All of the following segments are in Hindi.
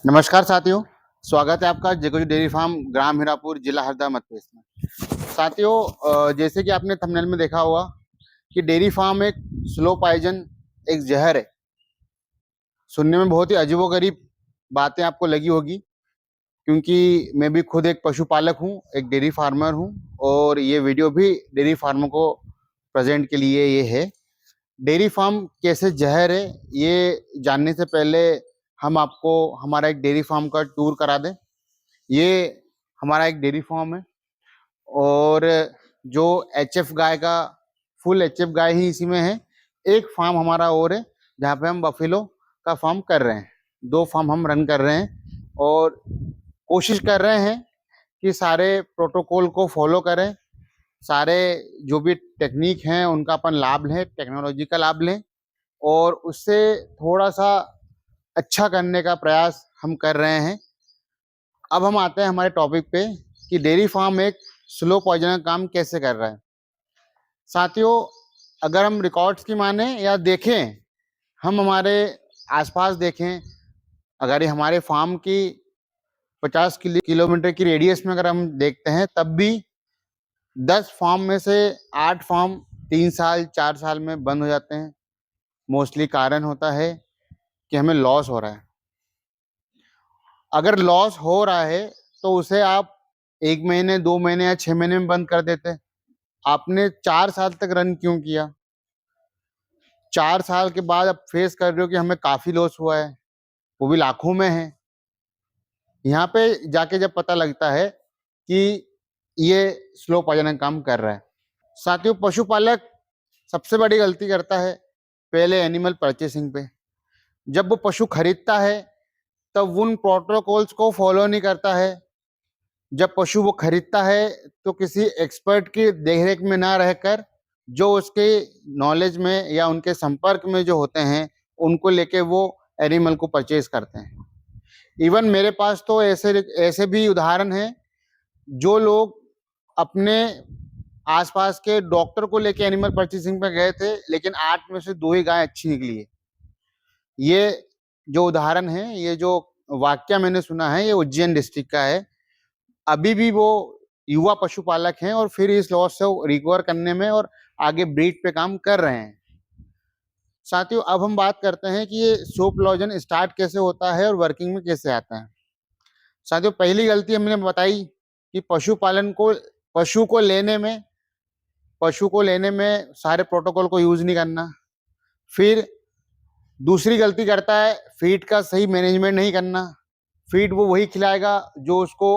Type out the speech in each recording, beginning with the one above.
नमस्कार साथियों, स्वागत है आपका जगोजी डेयरी फार्म ग्राम हीरापुर जिला हरदा मध्य प्रदेश में। साथियों, जैसे कि आपने थंबनेल में देखा होगा कि डेयरी फार्म एक स्लो पॉइजन, एक जहर है। सुनने में बहुत ही अजीबोगरीब बातें आपको लगी होगी, क्योंकि मैं भी खुद एक पशुपालक हूँ, एक डेयरी फार्मर हूँ और ये वीडियो भी डेयरी फार्मर को प्रेजेंट के लिए ये है। डेयरी फार्म कैसे जहर है, ये जानने से पहले हम आपको हमारा एक डेयरी फार्म का टूर करा दें। ये हमारा एक डेयरी फार्म है और जो एचएफ गाय का फुल एचएफ गाय ही इसी में है। एक फार्म हमारा और है जहाँ पे हम बफेलो का फार्म कर रहे हैं। दो फार्म हम रन कर रहे हैं और कोशिश कर रहे हैं कि सारे प्रोटोकॉल को फॉलो करें, सारे जो भी टेक्निक हैं उनका अपन लाभ लें, टेक्नोलॉजी का लाभ लें और उससे थोड़ा सा अच्छा करने का प्रयास हम कर रहे हैं। अब हम आते हैं हमारे टॉपिक पे कि डेयरी फार्म एक स्लो पॉइजन का काम कैसे कर रहा है। साथियों, अगर हम रिकॉर्ड्स की माने या देखें, हम हमारे आसपास देखें, अगर ये हमारे फार्म की 50 किलोमीटर की रेडियस में अगर हम देखते हैं, तब भी 10 फार्म में से 8 फार्म 3 साल 4 साल में बंद हो जाते हैं। मोस्टली कारण होता है कि हमें लॉस हो रहा है। अगर लॉस हो रहा है तो उसे आप 1 महीने 2 महीने या 6 महीने में बंद कर देते। आपने 4 साल तक रन क्यों किया? 4 साल के बाद अब फेस कर रहे हो कि हमें काफी लॉस हुआ है, वो भी लाखों में है। यहाँ पे जाके जब पता लगता है कि ये स्लो पॉइजन काम कर रहा है। साथियों, पशुपालक सबसे बड़ी गलती करता है पहले एनिमल परचेसिंग पे। जब वो पशु खरीदता है तब उन प्रोटोकॉल्स को फॉलो नहीं करता है। जब पशु वो खरीदता है तो किसी एक्सपर्ट की देखरेख में ना रहकर जो उसके नॉलेज में या उनके संपर्क में जो होते हैं उनको लेके वो एनिमल को परचेज करते हैं। इवन मेरे पास तो ऐसे ऐसे भी उदाहरण हैं, जो लोग अपने आसपास के डॉक्टर को लेके एनिमल परचेसिंग पे गए थे, लेकिन 8 में से 2 ही गाय अच्छी निकली है। ये जो उदाहरण है, ये जो वाक्य मैंने सुना है, ये उज्जैन डिस्ट्रिक्ट का है। अभी भी वो युवा पशुपालक हैं और फिर इस लॉस से रिकवर करने में और आगे ब्रीड पे काम कर रहे हैं। साथियों, अब हम बात करते हैं कि ये सोप लॉजन स्टार्ट कैसे होता है और वर्किंग में कैसे आता है। साथियों, पहली गलती हमने बताई कि पशु को लेने में सारे प्रोटोकॉल को यूज नहीं करना। फिर दूसरी गलती करता है फीड का सही मैनेजमेंट नहीं करना। फीड वो वही खिलाएगा जो उसको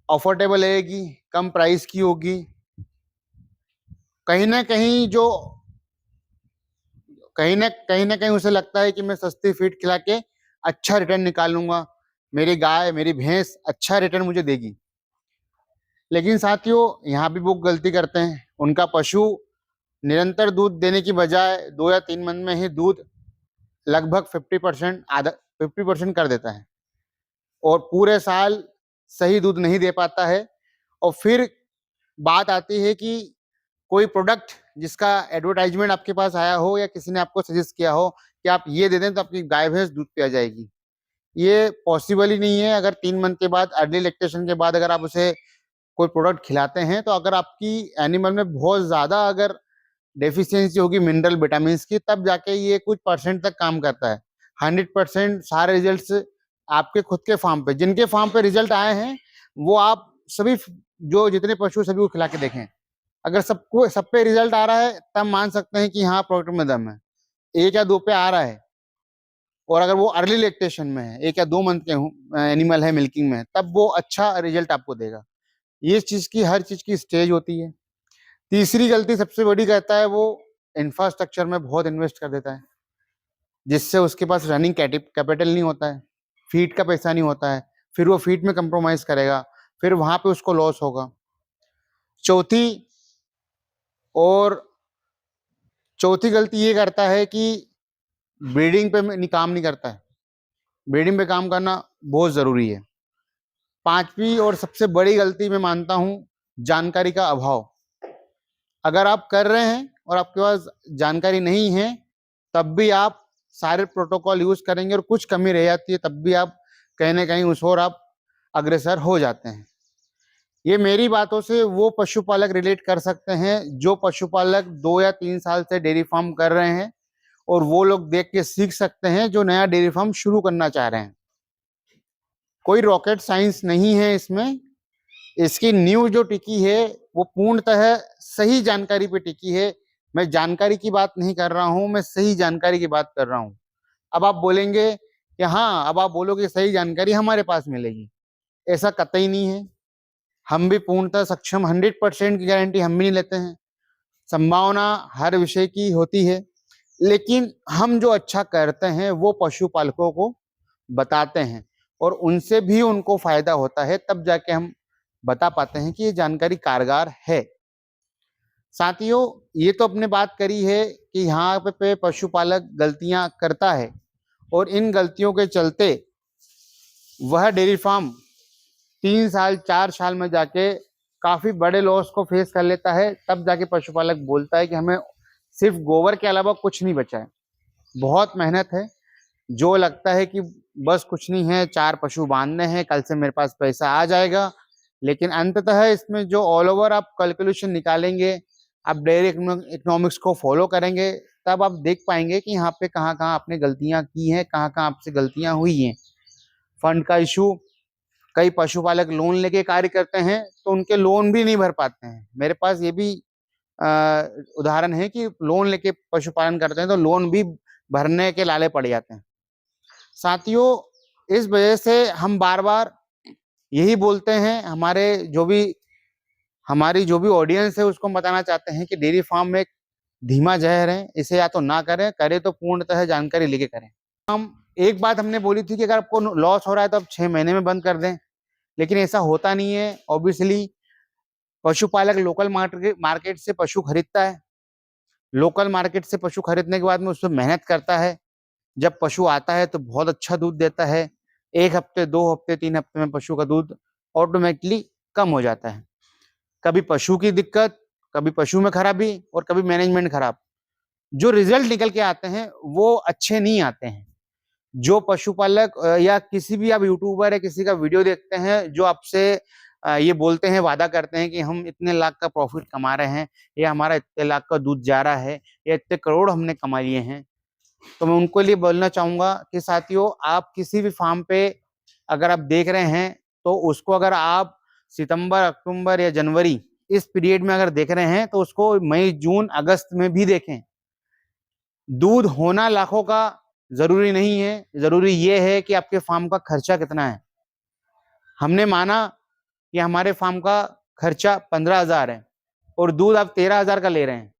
अफोर्डेबल रहेगी, कम प्राइस की होगी। कहीं ना कहीं जो कहीं ना कहीं उसे लगता है कि मैं सस्ती फीड खिला के अच्छा रिटर्न निकालूंगा, मेरी गाय मेरी भैंस अच्छा रिटर्न मुझे देगी। लेकिन साथियों, यहाँ भी वो गलती करते हैं। उनका पशु निरंतर दूध देने की बजाय 2 या 3 मंथ में ही दूध लगभग 50% आधा 50% कर देता है और पूरे साल सही दूध नहीं दे पाता है। और फिर बात आती है कि कोई प्रोडक्ट जिसका एडवर्टाइजमेंट आपके पास आया हो या किसी ने आपको सजेस्ट किया हो कि आप ये दे दें तो आपकी गाय भैंस दूध पे आ जाएगी। ये पॉसिबल ही नहीं है। अगर 3 मंथ के बाद अर्ली लैक्टेशन के बाद अगर आप उसे कोई प्रोडक्ट खिलाते हैं तो अगर आपकी एनिमल में बहुत ज्यादा अगर डेफिशिएंसी होगी मिनरल विटामिन की, तब जाके ये कुछ परसेंट तक काम करता है। 100% सारे रिजल्ट्स आपके खुद के फार्म पे, जिनके फार्म पे रिजल्ट आए हैं, वो आप सभी जो जितने पशु सभी को खिला के देखें। अगर सब पे रिजल्ट आ रहा है तब मान सकते हैं कि हाँ, प्रोडक्ट में दम है। 1 या 2 पे आ रहा है और अगर वो अर्ली लैक्टेशन में है, 1 या 2 मंथ के एनिमल है मिल्किंग में, तब वो अच्छा रिजल्ट आपको देगा। ये चीज की हर चीज की स्टेज होती है। तीसरी गलती सबसे बड़ी कहता है वो इंफ्रास्ट्रक्चर में बहुत इन्वेस्ट कर देता है, जिससे उसके पास रनिंग कैपिटल नहीं होता है, फीड का पैसा नहीं होता है। फिर वो फीड में कंप्रोमाइज करेगा, फिर वहां पे उसको लॉस होगा। चौथी और चौथी गलती ये करता है कि ब्रीडिंग पे काम नहीं करता है। ब्रीडिंग पे काम करना बहुत जरूरी है। पांचवी और सबसे बड़ी गलती मैं मानता हूं, जानकारी का अभाव। अगर आप कर रहे हैं और आपके पास जानकारी नहीं है, तब भी आप सारे प्रोटोकॉल यूज करेंगे और कुछ कमी रह जाती है, तब भी आप कहीं ना कहीं उस ओर आप अग्रसर हो जाते हैं। ये मेरी बातों से वो पशुपालक रिलेट कर सकते हैं जो पशुपालक 2 या 3 साल से डेयरी फार्म कर रहे हैं, और वो लोग देख के सीख सकते हैं जो नया डेयरी फार्म शुरू करना चाह रहे हैं। कोई रॉकेट साइंस नहीं है इसमें। इसकी नींव जो टिकी है वो पूर्णतः सही जानकारी पे टिकी है। मैं जानकारी की बात नहीं कर रहा हूं, मैं सही जानकारी की बात कर रहा हूं। अब आप बोलेंगे कि हाँ, अब आप बोलोगे सही जानकारी हमारे पास मिलेगी, ऐसा कतई नहीं है। हम भी पूर्णतः सक्षम 100% की गारंटी हम भी नहीं लेते हैं। संभावना हर विषय की होती है, लेकिन हम जो अच्छा करते हैं वो पशुपालकों को बताते हैं, और उनसे भी उनको फायदा होता है, तब जाके हम बता पाते हैं कि ये जानकारी कारगर है। साथियों, ये तो अपने बात करी है कि यहाँ पे पशुपालक गलतियां करता है, और इन गलतियों के चलते वह डेयरी फार्म 3 साल 4 साल में जाके काफी बड़े लॉस को फेस कर लेता है। तब जाके पशुपालक बोलता है कि हमें सिर्फ गोबर के अलावा कुछ नहीं बचा है। बहुत मेहनत है, जो लगता है कि बस कुछ नहीं है, 4 पशु बांधने हैं, कल से मेरे पास पैसा आ जाएगा, लेकिन अंततः इसमें जो ऑल ओवर आप कैलकुलेशन निकालेंगे, आप डेयरी इकोनॉमिक्स को फॉलो करेंगे, तब आप देख पाएंगे कि यहाँ पे कहाँ कहाँ आपने गलतियां की हैं, कहाँ कहाँ आपसे गलतियां हुई हैं। फंड का इशू, कई पशुपालक लोन लेके कार्य करते हैं तो उनके लोन भी नहीं भर पाते हैं। मेरे पास ये भी उदाहरण है कि लोन लेके पशुपालन करते हैं तो लोन भी भरने के लाले पड़ जाते हैं। साथियों, इस वजह से हम बार बार यही बोलते हैं, हमारी जो भी ऑडियंस है उसको बताना चाहते हैं कि डेयरी फार्म में एक धीमा जहर है, इसे या तो ना करें, करे तो पूर्णतः जानकारी लेके करें। हम एक बात हमने बोली थी कि अगर आपको लॉस हो रहा है तो आप 6 महीने में बंद कर दें, लेकिन ऐसा होता नहीं है। ऑब्वियसली पशुपालक लोकल मार्केट से पशु खरीदता है, लोकल मार्केट से पशु खरीदने के बाद में उसमें मेहनत करता है। जब पशु आता है तो बहुत अच्छा दूध देता है। 1 हफ्ते, 2 हफ्ते, 3 हफ्ते में पशु का दूध ऑटोमेटिकली कम हो जाता है। कभी पशु की दिक्कत, कभी पशु में खराबी, और कभी मैनेजमेंट खराब। जो रिजल्ट निकल के आते हैं वो अच्छे नहीं आते हैं। जो पशुपालक या किसी भी आप यूट्यूबर है, किसी का वीडियो देखते हैं जो आपसे ये बोलते हैं, वादा करते हैं कि हम इतने लाख का प्रॉफिट कमा रहे हैं, या हमारा इतने लाख का दूध जा रहा है, या इतने करोड़ हमने कमा लिए हैं, तो मैं उनको लिए बोलना चाहूंगा कि साथियों, आप किसी भी फार्म पे अगर आप देख रहे हैं तो उसको अगर आप सितंबर, अक्टूबर या जनवरी इस पीरियड में अगर देख रहे हैं तो उसको मई, जून, अगस्त में भी देखें। दूध होना लाखों का जरूरी नहीं है, जरूरी ये है कि आपके फार्म का खर्चा कितना है। हमने माना कि हमारे फार्म का खर्चा 15,000 है और दूध आप 13,000 का ले रहे हैं,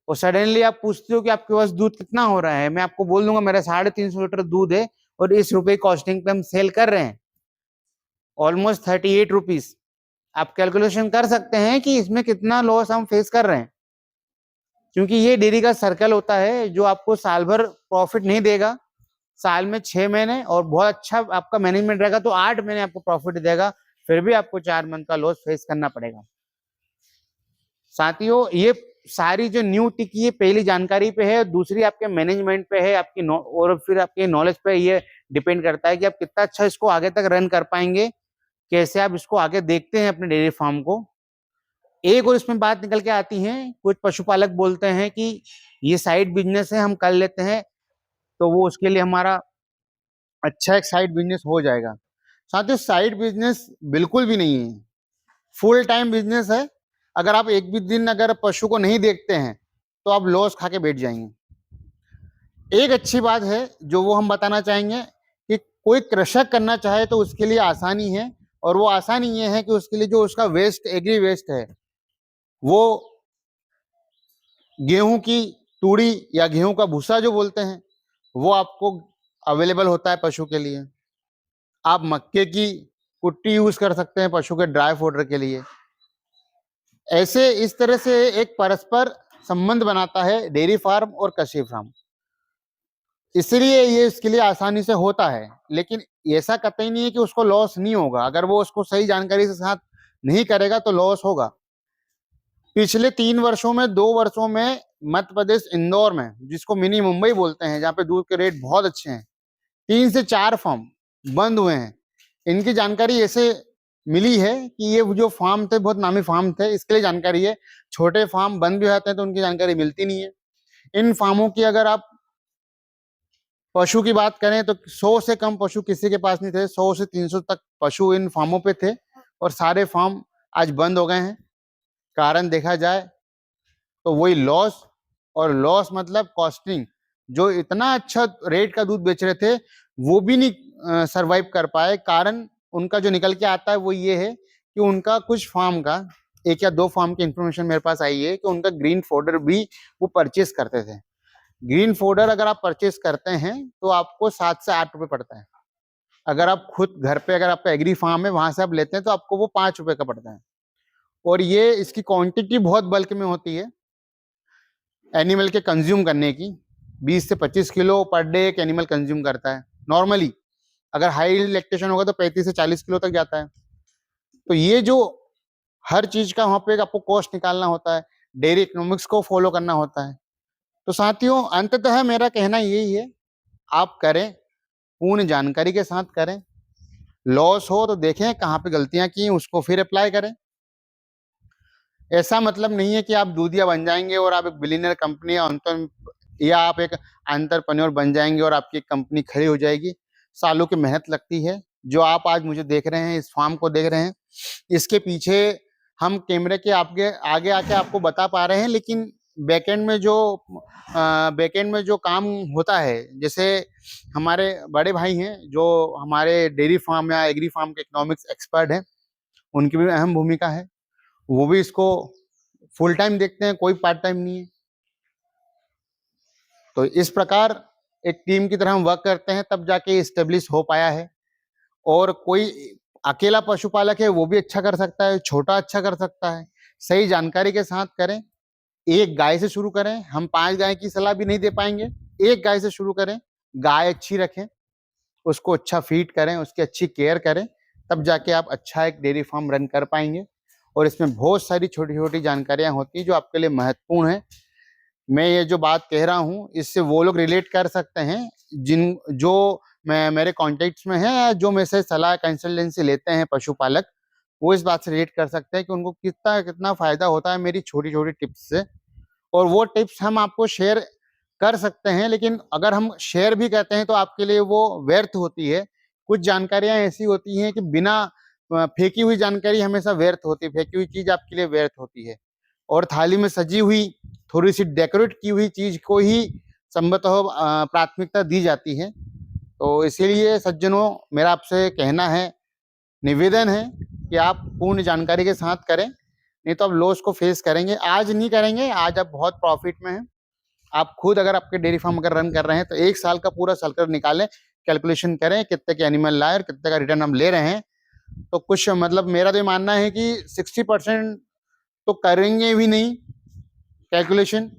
और सडनली आप पूछते हो कि आपके पास दूध कितना हो रहा है। मैं आपको बोल दूंगा मेरा 350 लीटर दूध है और इस रुपए कॉस्टिंग पे हम सेल कर रहे हैं, ऑलमोस्ट 38 रुपीज। आप कैलकुलेशन कर सकते हैं कि इसमें कितना लॉस हम फेस कर रहे हैं, क्योंकि ये डेयरी का सर्कल होता है जो आपको साल भर प्रॉफिट नहीं देगा। साल में 6 महीने और बहुत अच्छा आपका मैनेजमेंट रहेगा तो 8 महीने आपको प्रॉफिट देगा, फिर भी आपको 4 मंथ का लॉस फेस करना पड़ेगा। साथियों, ये सारी जो न्यू टिकी है, पहली जानकारी पे है, दूसरी आपके मैनेजमेंट पे है, आपकी और फिर आपके नॉलेज पे ये डिपेंड करता है कि आप कितना अच्छा इसको आगे तक रन कर पाएंगे, कैसे आप इसको आगे देखते हैं अपने डेयरी फार्म को। एक और इसमें बात निकल के आती है, कुछ पशुपालक बोलते हैं कि ये साइड बिजनेस है, हम कर लेते हैं तो वो उसके लिए हमारा अच्छा एक साइड बिजनेस हो जाएगा। साथियों, साइड बिजनेस बिल्कुल भी नहीं है, फुल टाइम बिजनेस है। अगर आप एक भी दिन अगर पशु को नहीं देखते हैं तो आप लॉस खा के बैठ जाएंगे। एक अच्छी बात है जो वो हम बताना चाहेंगे कि कोई कृषक करना चाहे तो उसके लिए आसानी है, और वो आसानी ये है कि उसके लिए जो उसका वेस्ट, एग्री वेस्ट है, वो गेहूं की तूड़ी या गेहूं का भूसा जो बोलते हैं, वो आपको अवेलेबल होता है पशु के लिए। आप मक्के की कुट्टी यूज कर सकते हैं पशु के ड्राई फोडर के लिए। ऐसे इस तरह से एक परस्पर संबंध बनाता है डेयरी फार्म और कृषि फार्म, इसलिए ये इसके लिए आसानी से होता है। लेकिन ऐसा कतई नहीं है कि उसको लॉस नहीं होगा, अगर वो उसको सही जानकारी के साथ नहीं करेगा तो लॉस होगा। पिछले 3 वर्षों में, 2 वर्षों में मध्य प्रदेश इंदौर में, जिसको मिनी मुंबई बोलते हैं, जहाँ पे दूध के रेट बहुत अच्छे हैं, 3 से 4 फर्म बंद हुए हैं। इनकी जानकारी ऐसे मिली है कि ये जो फार्म थे बहुत नामी फार्म थे, इसके लिए जानकारी है। छोटे फार्म बंद भी होते हैं तो उनकी जानकारी मिलती नहीं है। इन फार्मों की अगर आप पशु की बात करें तो 100 से कम पशु किसी के पास नहीं थे। 100 से 300 तक पशु इन फार्मों पे थे और सारे फार्म आज बंद हो गए हैं। कारण देखा जाए तो वही लॉस, और लॉस मतलब कॉस्टिंग। जो इतना अच्छा रेट का दूध बेच रहे थे वो भी नहीं सरवाइव कर पाए। कारण उनका जो निकल के आता है वो ये है कि उनका कुछ फार्म का, 1 या 2 फार्म की इंफॉर्मेशन मेरे पास आई है कि उनका ग्रीन फोडर भी वो परचेस करते थे। ग्रीन फोडर अगर आप परचेस करते हैं तो आपको 7 से 8 रुपए पड़ता है। अगर आप खुद घर पे, अगर आपका एग्री फार्म है वहां से आप लेते हैं तो आपको वो 5 रुपए का पड़ता है। और ये इसकी क्वांटिटी बहुत बल्क में होती है एनिमल के कंज्यूम करने की। 20 से 25 किलो पर डे एक एनिमल कंज्यूम करता है नॉर्मली। अगर हाई लैक्टेशन होगा तो 35 से 40 किलो तक जाता है। तो ये जो हर चीज का वहां पे आपको कॉस्ट निकालना होता है, डेयरी इकोनॉमिक्स को फॉलो करना होता है। तो साथियों, अंततः मेरा कहना यही है, आप करें, पूर्ण जानकारी के साथ करें। लॉस हो तो देखें कहाँ पे गलतियां की, उसको फिर अप्लाई करें। ऐसा मतलब नहीं है कि आप दूधिया बन जाएंगे और आप एक बिलियनर कंपनी या आप एक एंटरप्रेन्योर बन जाएंगे और आपकी कंपनी खड़ी हो जाएगी। सालों की मेहनत लगती है। जो आप आज मुझे देख रहे हैं, इस फार्म को देख रहे हैं, इसके पीछे हम कैमरे के आपके आगे आके आपको बता पा रहे हैं, लेकिन बैकएंड में जो काम होता है, जैसे हमारे बड़े भाई हैं जो हमारे डेयरी फार्म या एग्री फार्म के इकोनॉमिक्स एक्सपर्ट हैं, उनकी भी अहम भूमिका है। वो भी इसको फुल टाइम देखते हैं, कोई पार्ट टाइम नहीं है। तो इस प्रकार एक टीम की तरह हम वर्क करते हैं, तब जाके स्टेब्लिश हो पाया है। और कोई अकेला पशुपालक है वो भी अच्छा कर सकता है, छोटा अच्छा कर सकता है। सही जानकारी के साथ करें। एक गाय से शुरू करें। हम 5 गाय की सलाह भी नहीं दे पाएंगे। एक गाय से शुरू करें, गाय अच्छी रखें, उसको अच्छा फीड करें, उसकी अच्छी केयर करें, तब जाके आप अच्छा एक डेयरी फार्म रन कर पाएंगे। और इसमें बहुत सारी छोटी छोटी जानकारियां होती हैं जो आपके लिए महत्वपूर्ण है। मैं ये जो बात कह रहा हूँ इससे वो लोग रिलेट कर सकते हैं जो मैं मेरे कॉन्टेक्ट्स में है, या जो मेरे से सलाह कंसल्टेंसी लेते हैं पशुपालक, वो इस बात से रिलेट कर सकते हैं कि उनको कितना कितना फायदा होता है मेरी छोटी छोटी टिप्स से। और वो टिप्स हम आपको शेयर कर सकते हैं, लेकिन अगर हम शेयर भी करते हैं तो आपके लिए वो व्यर्थ होती है। कुछ जानकारियां ऐसी होती हैं कि बिना फेंकी हुई जानकारी हमेशा व्यर्थ होती है। फेंकी हुई चीज आपके लिए व्यर्थ होती है। और थाली में सजी हुई, थोड़ी सी डेकोरेट की हुई चीज को ही संभवतः प्राथमिकता दी जाती है। तो इसीलिए सज्जनों, मेरा आपसे कहना है, निवेदन है कि आप पूर्ण जानकारी के साथ करें, नहीं तो आप लॉस को फेस करेंगे। आज नहीं करेंगे, आज आप बहुत प्रॉफिट में हैं। आप खुद अगर आपके डेयरी फार्म अगर रन कर रहे हैं तो 1 साल का पूरा सर्कल निकालें, कैलकुलेशन करें कितने के एनिमल लाए और कितने का रिटर्न हम ले रहे हैं। तो कुछ मतलब मेरा तो मानना है कि 60% तो करेंगे भी नहीं कैलकुलेशन,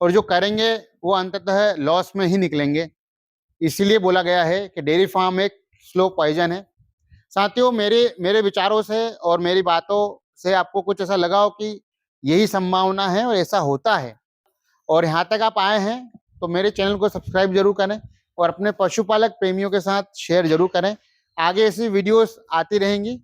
और जो करेंगे वो अंततः लॉस में ही निकलेंगे। इसीलिए बोला गया है कि डेयरी फार्म एक स्लो पॉइजन है। साथियों, मेरे मेरे विचारों से और मेरी बातों से आपको कुछ ऐसा लगा हो कि यही संभावना है और ऐसा होता है, और यहाँ तक आप आए हैं तो मेरे चैनल को सब्सक्राइब जरूर करें और अपने पशुपालक प्रेमियों के साथ शेयर जरूर करें। आगे ऐसी वीडियोस आती रहेंगी।